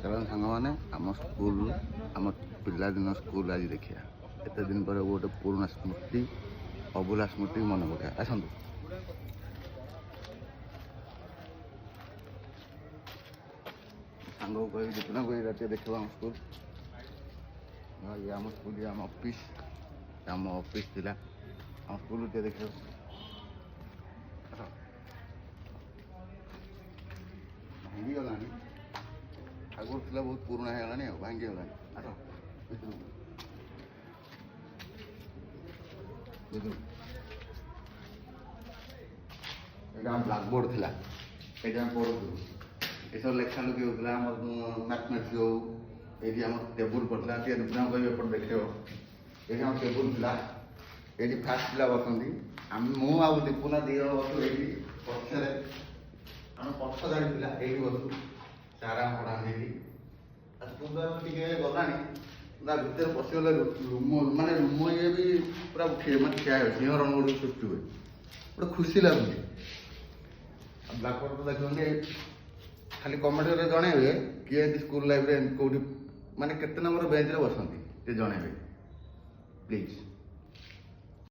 चलो सांग मैंने आम स्कूल आम पिलादिन स्कूल आज देखिए एत दिन पर गोटे पुराना स्मृति अभुला स्मृति मन पका आसतु सांग को कह जितना कोई रात देखो आम स्कूल ये आम स्कूल ये आम ऑफिस थी आम स्कूल देख भांगी गला आगुर थी बहुत पुराना है भांगी गला आस यहाँ ब्लाकबोर्ड थी ये पढ़ू ये सब लेखा लुखी होता मैथमेटिक्स हो ये टेबुल पड़ता दुपना कह देख ये टेबुल था ये फास्ट पिला बसती मुझे दीपुना दी बसु ये पक्षर आम पक्ष जाणी ये बसु चारा पढ़ाने स्कूल गला पूरा भितर पशिगले रूम मानने रूम ये भी पूरा मानते ठिया सिंहरण गोटे सृष्टि हुए गोटे खुशी लगुच ब्लाकबोर्ड तो देखते खाली कमेंट जनइबे किए स्कूल लाइफ कौटी माने केते नंबर बेंच रे बसंती ते जनइबे प्लीज।